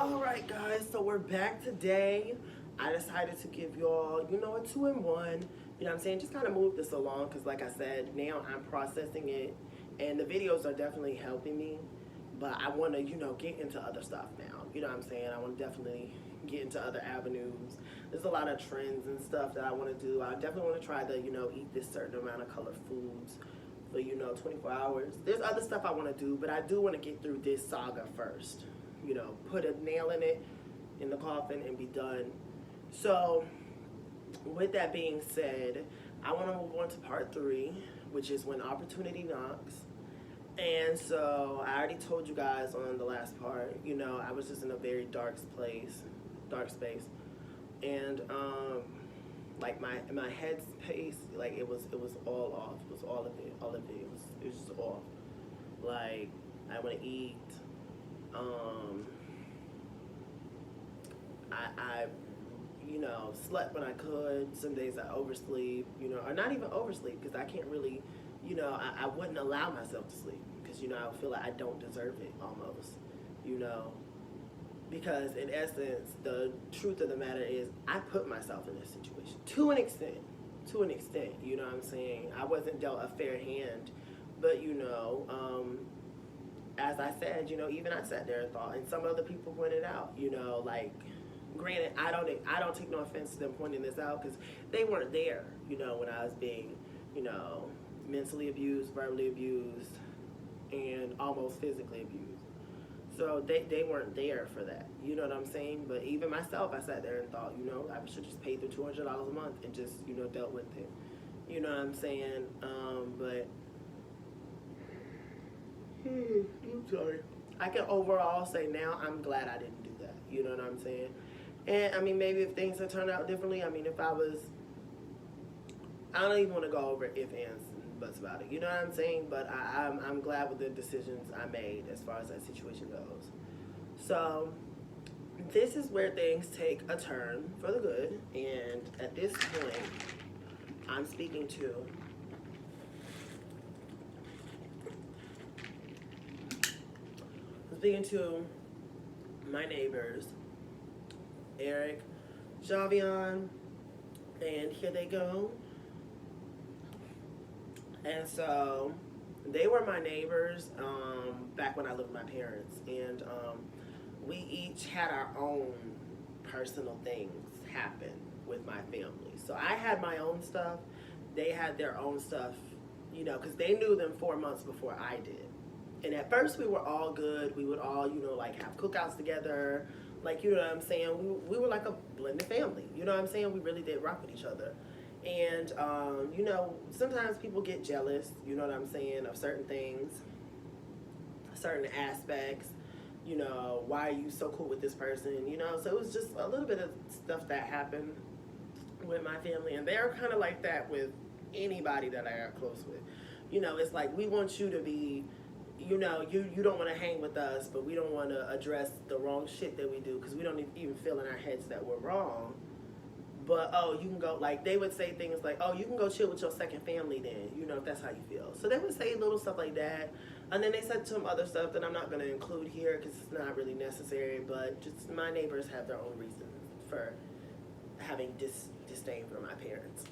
All right, guys, so we're back today. I decided to give y'all, a 2-in-1. You know what I'm saying? Just kind of move this along because, like I said, now I'm processing it, and the videos are definitely helping me. But I want to, get into other stuff now. You know what I'm saying? I want to definitely get into other avenues. There's a lot of trends and stuff that I want to do. I definitely want to try to, eat this certain amount of colored foods for, 24 hours. There's other stuff I want to do, but I do want to get through this saga first. Put a nail in it, in the coffin, and be done. So, with that being said, I want to move on to part 3, which is when opportunity knocks. And so, I already told you guys on the last part, I was just in a very dark space. And, like my head space, like it was all off. It was all of it. It was just off. Like, I want to eat. I slept when I could. Some days I oversleep, or not even oversleep because I can't really, I wouldn't allow myself to sleep because, I feel like I don't deserve it almost, because in essence, the truth of the matter is I put myself in this situation to an extent, you know what I'm saying? I wasn't dealt a fair hand, but, as I said, even I sat there and thought, and some other people pointed out, like, granted, I don't take no offense to them pointing this out because they weren't there, when I was being, mentally abused, verbally abused, and almost physically abused. So they weren't there for that, you know what I'm saying? But even myself, I sat there and thought, I should just pay the $200 a month and just, dealt with it. You know what I'm saying? But I'm sorry. I can overall say now I'm glad I didn't do that. You know what I'm saying? And I mean, maybe if things had turned out differently, I mean, if I don't even want to go over if, ands, and buts about it. You know what I'm saying? But I'm glad with the decisions I made as far as that situation goes. So this is where things take a turn for the good. And at this point, I'm speaking to my neighbors, Eric, Javion, and here they go. And so they were my neighbors back when I lived with my parents, and we each had our own personal things happen with my family. So I had my own stuff, they had their own stuff, because they knew them 4 months before I did. And at first we were all good. We would all, like have cookouts together. Like, you know what I'm saying? We were like a blended family. You know what I'm saying? We really did rock with each other. And, sometimes people get jealous, you know what I'm saying, of certain things, certain aspects. Why are you so cool with this person? So it was just a little bit of stuff that happened with my family. And they're kind of like that with anybody that I got close with. It's like we want you to be... you don't want to hang with us, but we don't want to address the wrong shit that we do because we don't even feel in our heads that we're wrong. But, oh, you can go, like, they would say things like, oh, you can go chill with your second family then, if that's how you feel. So they would say little stuff like that. And then they said some other stuff that I'm not going to include here because it's not really necessary. But just my neighbors have their own reasons for having disdain for my parents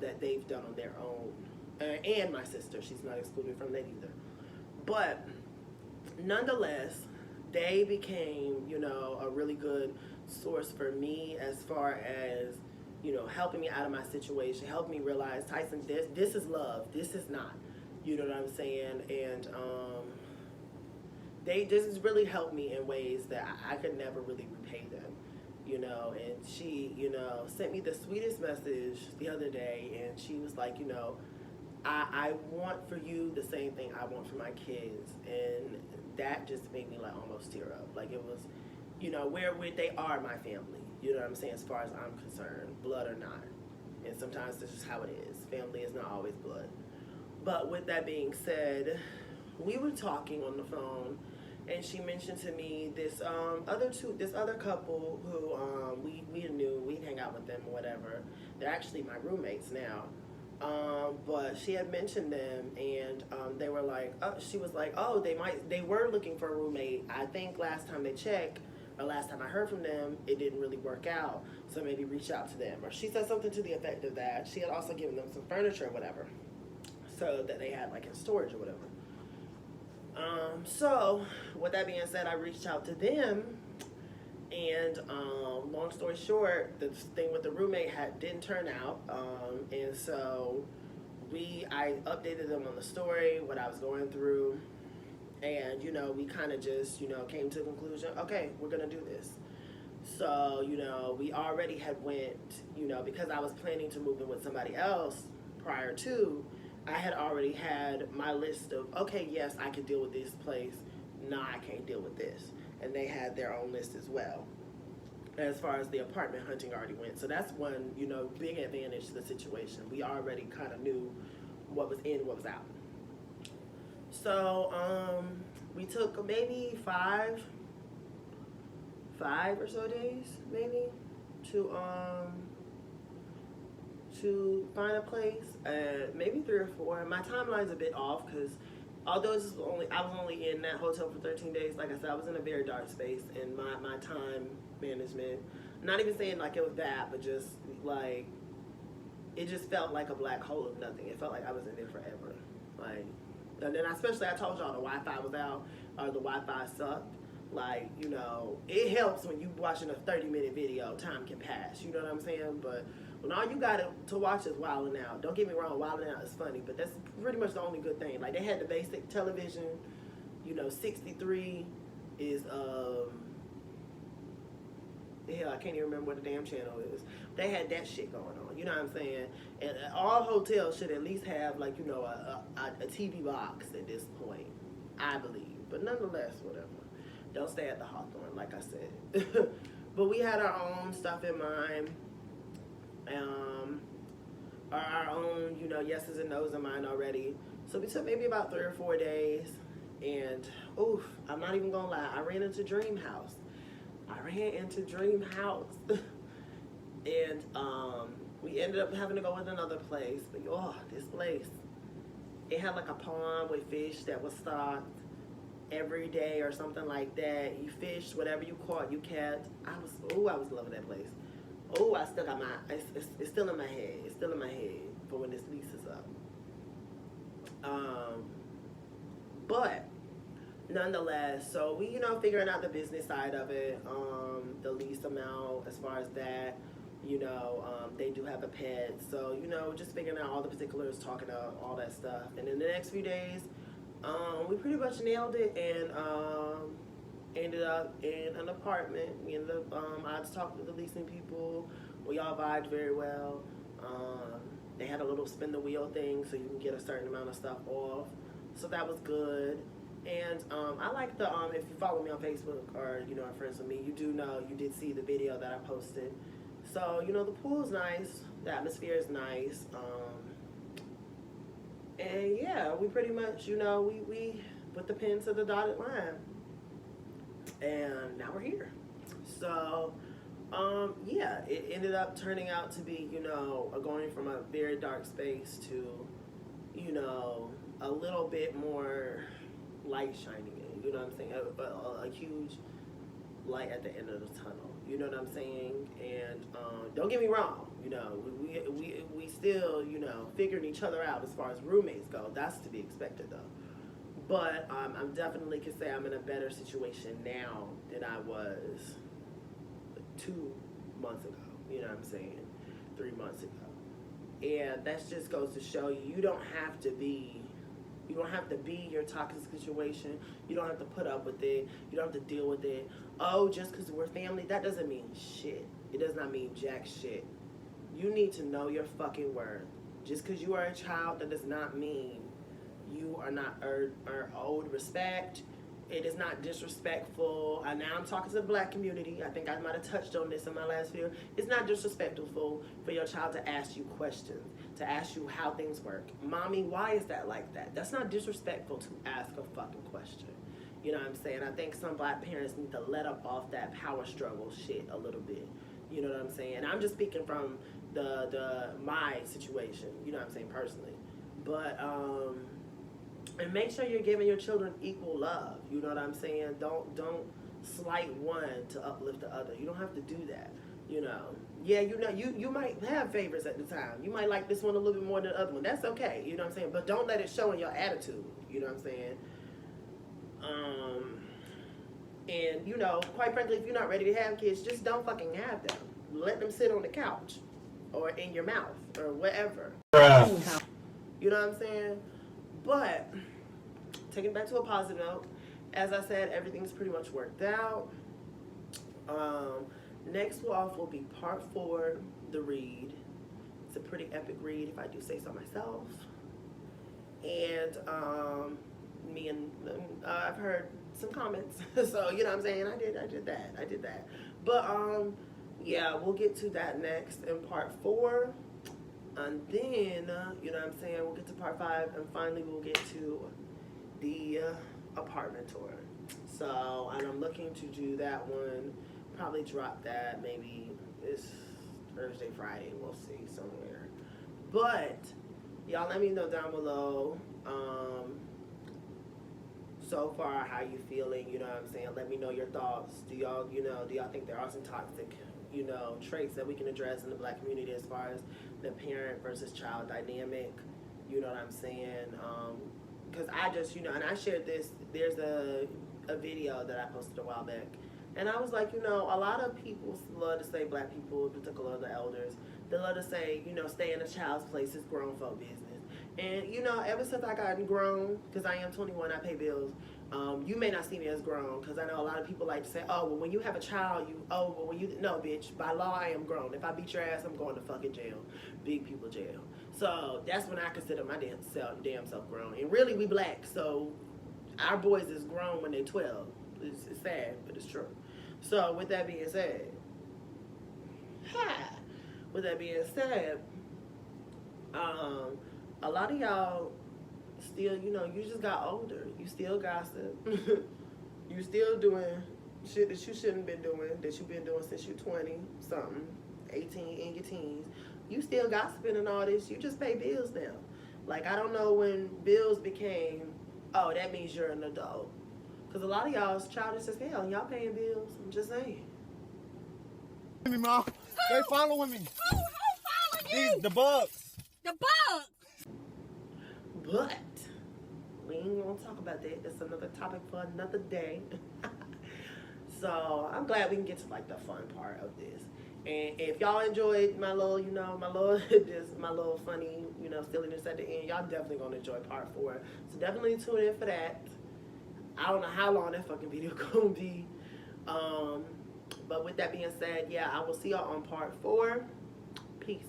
that they've done on their own. And my sister, she's not excluded from that either. But nonetheless, they became, a really good source for me as far as, helping me out of my situation, helping me realize, Tyson, this is love. This is not. You know what I'm saying? And they just really helped me in ways that I could never really repay them. And she, sent me the sweetest message the other day, and she was like, I want for you the same thing I want for my kids. And that just made me like almost tear up. Like it was, where they are my family. You know what I'm saying? As far as I'm concerned, blood or not. And sometimes this is how it is. Family is not always blood. But with that being said, we were talking on the phone, and she mentioned to me this other couple who we knew, we'd hang out with them or whatever. They're actually my roommates now. But she had mentioned them, and they were like, she was like, oh, they were looking for a roommate. I think last time they checked, or last time I heard from them, it didn't really work out, so maybe reach out to them. Or she said something to the effect of that. She had also given them some furniture or whatever, so that they had like in storage or whatever. So with that being said, I reached out to them, and long story short, the thing with the roommate didn't turn out, and so I updated them on the story, what I was going through, and we kind of just came to the conclusion, okay, we're gonna do this. So we already had went, because I was planning to move in with somebody else prior to. I had already had my list of, okay, yes, I can deal with this place. Nah, I can't deal with this. And they had their own list as well, as far as the apartment hunting already went. So that's one, big advantage to the situation. We already kind of knew what was in, what was out. So we took maybe five or so days, maybe, to find a place, maybe 3 or 4. My timeline's a bit off because although I was only in that hotel for 13 days, like I said, I was in a very dark space, and my time management, not even saying like it was bad, but just like, it just felt like a black hole of nothing. It felt like I was in there forever. Like, and then especially I told y'all the Wi-Fi was out, or the Wi-Fi sucked. Like, it helps when you watching a 30-minute video, time can pass, you know what I'm saying? But when all you got to watch is Wildin' Out, don't get me wrong, Wildin' Out is funny, but that's pretty much the only good thing. Like, they had the basic television, 63 is, hell, I can't even remember what the damn channel is. They had that shit going on, you know what I'm saying? And all hotels should at least have, like, a TV box at this point, I believe. But nonetheless, whatever. Don't stay at the Hawthorne, like I said. But we had our own stuff in mind. Our own, yeses and nos in mind already. So we took maybe about 3 or 4 days. And, oof, I'm not even going to lie. I ran into Dream House. And we ended up having to go with another place. But, this place, it had like a pond with fish that was stocked every day or something like that. You fished, whatever you caught, you kept. I was loving that place. Oh, I still got it's still in my head. It's still in my head for when this lease is up. But nonetheless, so we, figuring out the business side of it, the lease amount as far as that, they do have a pet. So, just figuring out all the particulars, talking about all that stuff. And in the next few days, we pretty much nailed it, and ended up in an apartment. We ended up, I just talked to the leasing people. We all vibed very well. They had a little spin the wheel thing, so you can get a certain amount of stuff off. So that was good. And I like the, if you follow me on Facebook or, are friends with me, you did see the video that I posted. So, the pool's nice. The atmosphere is nice. And yeah, we pretty much, we put the pen to the dotted line. And now we're here. So, yeah, it ended up turning out to be, going from a very dark space to, a little bit more light shining in, you know what I'm saying? A huge light at the end of the tunnel, you know what I'm saying? And don't get me wrong, we still, figuring each other out as far as roommates go. That's to be expected though. But I definitely can say I'm in a better situation now than I was 2 months ago, you know what I'm saying? 3 months ago. And that just goes to show you, you don't have to be your toxic situation. You don't have to put up with it. You don't have to deal with it. Oh, just because we're family, that doesn't mean shit. It does not mean jack shit. You need to know your fucking worth. Just because you are a child, that does not mean you are not owed respect. It is not disrespectful. And now I'm talking to the black community. I think I might have touched on this in my last video. It's not disrespectful for your child to ask you questions, to ask you how things work. Mommy, why is that like that? That's not disrespectful to ask a fucking question. You know what I'm saying? I think some black parents need to let up off that power struggle shit a little bit. You know what I'm saying? And I'm just speaking from my situation, you know what I'm saying, personally. But, and make sure you're giving your children equal love. You know what I'm saying? Don't slight one to uplift the other. You don't have to do that. You know, yeah, you might have favorites at the time. You might like this one a little bit more than the other one. That's okay. You know what I'm saying? But don't let it show in your attitude. You know what I'm saying? And you know, quite frankly, if you're not ready to have kids, just don't fucking have them. Let them sit on the couch or in your mouth or whatever. You know what I'm saying? But taking it back to a positive note, as I said, everything's pretty much worked out. Next off will be part 4, the read. It's a pretty epic read, if I do say so myself. And I've heard some comments, so you know what I'm saying. I did that. But yeah, we'll get to that next in part 4, and then you know what I'm saying. We'll get to part 5, and finally we'll get to the apartment tour. So, and I'm looking to do that one. Probably drop that maybe this Thursday, Friday. We'll see somewhere. But y'all, let me know down below. So far, how you feeling? You know what I'm saying. Let me know your thoughts. Do y'all think there are some toxic, you know, traits that we can address in the Black community as far as the parent versus child dynamic? You know what I'm saying? Because I just, you know, and I shared this. There's a video that I posted a while back. And I was like, you know, a lot of people love to say, Black people, in particular the elders, they love to say, you know, stay in a child's place is grown folk business. And, you know, ever since I gotten grown, because I am 21, I pay bills, you may not see me as grown, because I know a lot of people like to say, oh, well, when you have a child, no, bitch, by law, I am grown. If I beat your ass, I'm going to fucking jail. Big people jail. So that's when I consider my damn self grown. And really, we Black, so our boys is grown when they're 12. It's sad, but it's true. So with that being said, a lot of y'all still, you know, you just got older. You still gossip. You still doing shit that you shouldn't been doing, that you've been doing since you're 20 something, 18 in your teens. You still gossiping and all this. You just pay bills now. Like, I don't know when bills became, oh, that means you're an adult. Because a lot of y'all is childish as hell, and y'all paying bills. I'm just saying. Me, Mom. They following me. Who following you? The bugs. The bugs. But we ain't gonna talk about that. That's another topic for another day. So I'm glad we can get to like the fun part of this. And if y'all enjoyed my little, you know, my little funny, you know, silliness at the end, y'all definitely gonna enjoy part 4. So definitely tune in for that. I don't know how long that fucking video gonna be. But with that being said, yeah, I will see y'all on part 4. Peace.